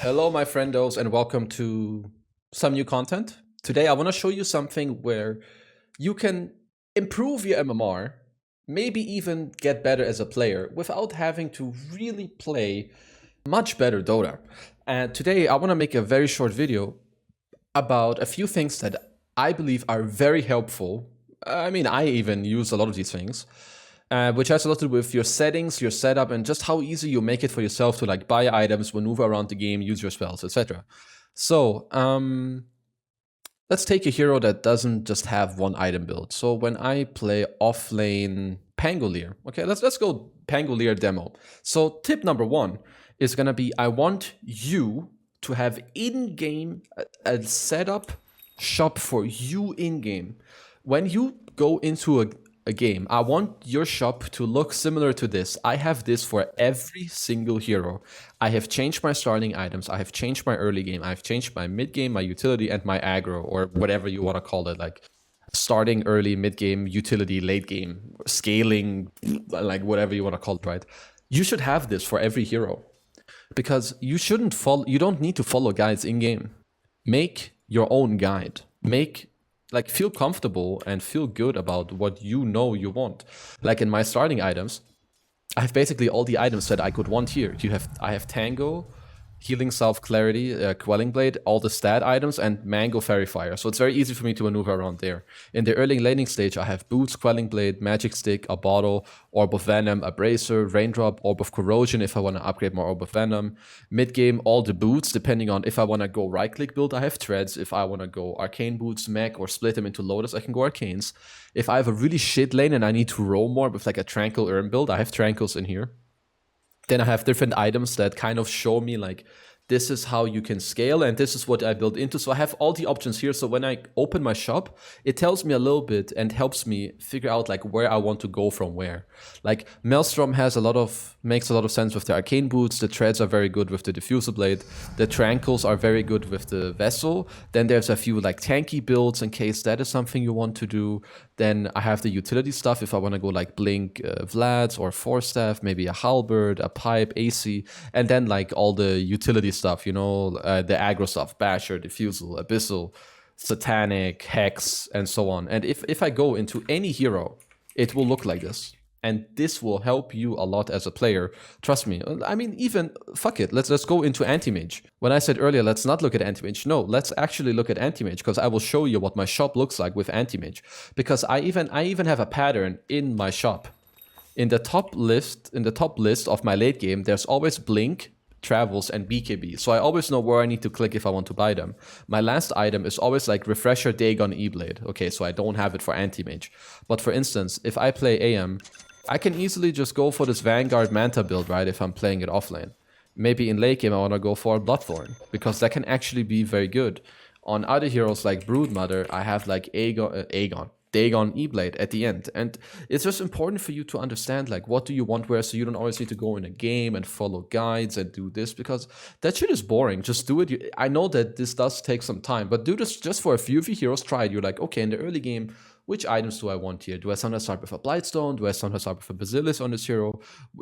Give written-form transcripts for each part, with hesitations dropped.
Hello, my friendos, and welcome to some new content. Today, I want to show you something where you can improve your MMR, maybe even get better as a player without having to really play much better Dota. And today, I want to make a very short video about a few things that I believe are very helpful. I mean, I even use a lot of these things, which has a lot to do with your settings, your setup, and just how easy you make it for yourself to like buy items, maneuver around the game, use your spells, etc. So let's take a hero that doesn't just have one item build. So when I play offlane Pangolier, okay, let's go Pangolier demo. So tip number one is gonna be I want you to have in-game a setup shop for you in-game. When you go into a game, I want your shop to look similar to this. I have this for every single hero. I have changed my starting items. I have changed my early game. I've changed my mid game, my utility, and my aggro, or whatever you want to call it, like starting early, mid game, utility, late game, scaling, like whatever you want to call it, right? You should have this for every hero because you shouldn't follow. You don't need to follow guides in game. Make your own guide. Feel comfortable and feel good about what you know you want. Like in my starting items, I have basically all the items that I could want here. I have Tango, Healing Self, Clarity, Quelling Blade, all the stat items, and Mango Fairy Fire. So it's very easy for me to maneuver around there. In the early laning stage, I have Boots, Quelling Blade, Magic Stick, a Bottle, Orb of Venom, a Bracer, Raindrop, Orb of Corrosion if I want to upgrade my Orb of Venom. Mid game, all the boots, depending on if I want to go right click build, I have Treads. If I want to go Arcane Boots, Mech, or split them into Lotus, I can go Arcanes. If I have a really shit lane and I need to roam more with like a Tranquil Urn build, I have Tranquils in here. Then I have different items that kind of show me like, this is how you can scale and this is what I built into. So I have all the options here. So when I open my shop, it tells me a little bit and helps me figure out like where I want to go from where. Like Maelstrom makes a lot of sense with the Arcane Boots. The Treads are very good with the Diffusal Blade. The Tranquils are very good with the Vessel. Then there's a few like tanky builds in case that is something you want to do. Then I have the utility stuff if I want to go like Blink, Vlad's or Force Staff, maybe a Halberd, a Pipe, AC, and then like all the utility stuff, the aggro stuff, Basher, Diffusal, Abyssal, Satanic, Hex, and so on. And if I go into any hero, it will look like this. And this will help you a lot as a player. Trust me. I mean, even, fuck it, let's go into Anti-Mage. When I said earlier, let's not look at Anti-Mage. No, let's actually look at Anti-Mage, because I will show you what my shop looks like with Anti-Mage. Because I even have a pattern in my shop. In the top list of my late game, there's always Blink, Travels, and BKB. So I always know where I need to click if I want to buy them. My last item is always like Refresher, Dagon, E-Blade. Okay, so I don't have it for Anti-Mage. But for instance, if I play AM, I can easily just go for this Vanguard Manta build, right, if I'm playing it offlane. Maybe in late game I want to go for Bloodthorn, because that can actually be very good. On other heroes like Broodmother, I have like Dagon E-Blade at the end. And it's just important for you to understand like what do you want where, so you don't always need to go in a game and follow guides and do this, because that shit is boring. Just do it. I know that this does take some time, but do this just for a few of your heroes. Try it. You're like, okay, in the early game, which items do I want here? Do I sometimes start with a Blightstone? Do I sometimes start with a Basilisk on this hero?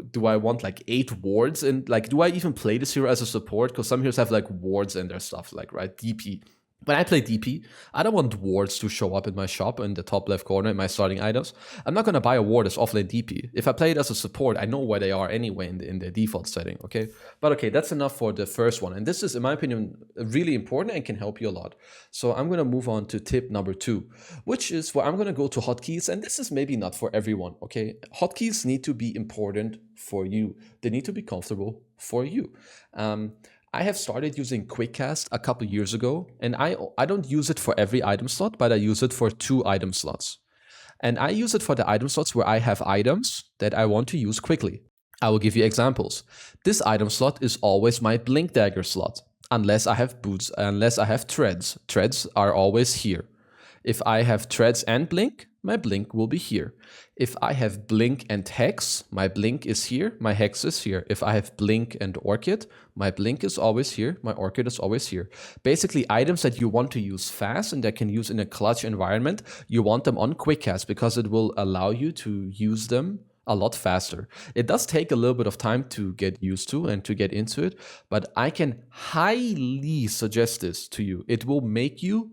Do I want like 8 wards? And like, do I even play this hero as a support? Because some heroes have like wards in their stuff, like, right, DP. When I play DP, I don't want wards to show up in my shop in the top left corner in my starting items. I'm not going to buy a ward as offlane DP. If I play it as a support, I know where they are anyway in the default setting, okay? But okay, that's enough for the first one. And this is, in my opinion, really important and can help you a lot. So I'm going to move on to tip number 2, which is where I'm going to go to hotkeys. And this is maybe not for everyone, okay? Hotkeys need to be important for you. They need to be comfortable for you. I have started using quickcast a couple years ago, and I don't use it for every item slot, but I use it for 2 item slots. And I use it for the item slots where I have items that I want to use quickly. I will give you examples. This item slot is always my Blink Dagger slot, unless I have boots, unless I have treads. Treads are always here. If I have treads and blink, my blink will be here. If I have blink and hex, my blink is here, my hex is here. If I have blink and orchid, my blink is always here, my orchid is always here. Basically, items that you want to use fast and that can use in a clutch environment, you want them on quickcast because it will allow you to use them a lot faster. It does take a little bit of time to get used to and to get into it, but I can highly suggest this to you. It will make you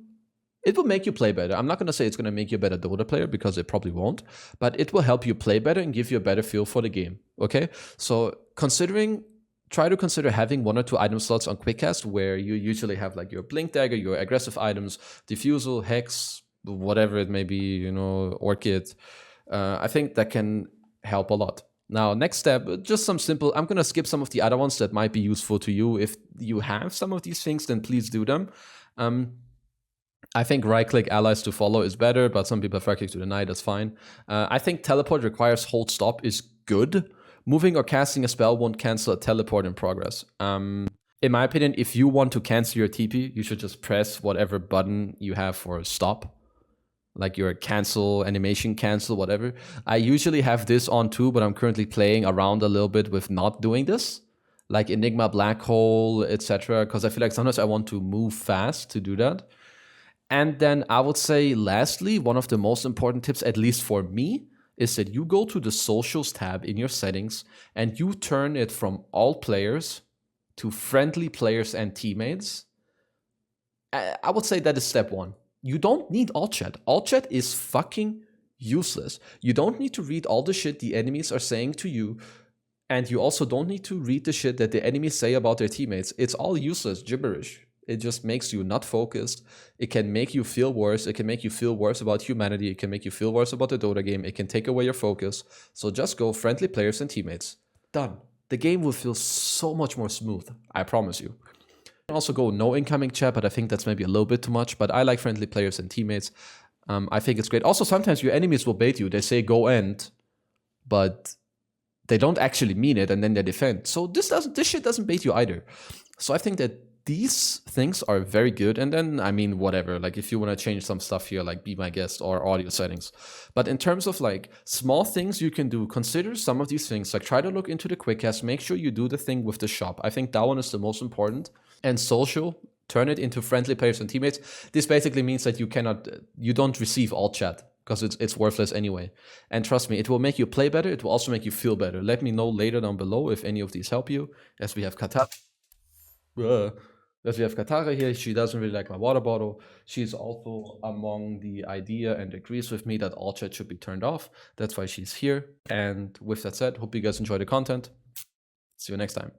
play better. I'm not going to say it's going to make you a better Dota player because it probably won't, but it will help you play better and give you a better feel for the game. Okay? So, try to consider having 1 or 2 item slots on quickcast where you usually have like your blink dagger, your aggressive items, diffusal, hex, whatever it may be, orchid. I think that can help a lot. Now, next step, just some simple. I'm gonna skip some of the other ones that might be useful to you. If you have some of these things, then please do them. I think right-click allies to follow is better, but some people prefer click to deny. That's fine. I think teleport requires hold stop is good. Moving or casting a spell won't cancel a teleport in progress. In my opinion, if you want to cancel your TP, you should just press whatever button you have for stop, like your cancel, animation cancel, whatever. I usually have this on too, but I'm currently playing around a little bit with not doing this, like Enigma, Black Hole, etc. Because I feel like sometimes I want to move fast to do that. And then I would say, lastly, one of the most important tips, at least for me, is that you go to the socials tab in your settings and you turn it from all players to friendly players and teammates. I would say that is step one. You don't need all chat. All chat is fucking useless. You don't need to read all the shit the enemies are saying to you. And you also don't need to read the shit that the enemies say about their teammates. It's all useless gibberish. It just makes you not focused. It can make you feel worse. It can make you feel worse about humanity. It can make you feel worse about the Dota game. It can take away your focus. So just go friendly players and teammates. Done. The game will feel so much more smooth. I promise you. You can also go no incoming chat, but I think that's maybe a little bit too much. But I like friendly players and teammates. I think it's great. Also, sometimes your enemies will bait you. They say go end, but they don't actually mean it, and then they defend. So this shit doesn't bait you either. So I think that these things are very good. And then, I mean, whatever, like if you want to change some stuff here, like be my guest or audio settings. But in terms of like small things you can do, consider some of these things. Like try to look into the quickcast, make sure you do the thing with the shop. I think that one is the most important. And social, turn it into friendly players and teammates. This basically means that you don't receive all chat because it's worthless anyway. And trust me, it will make you play better. It will also make you feel better. Let me know later down below if any of these help you. As we have Katara here. She doesn't really like my water bottle. She's also among the idea and agrees with me that all chat should be turned off. That's why she's here. And with that said, hope you guys enjoy the content. See you next time.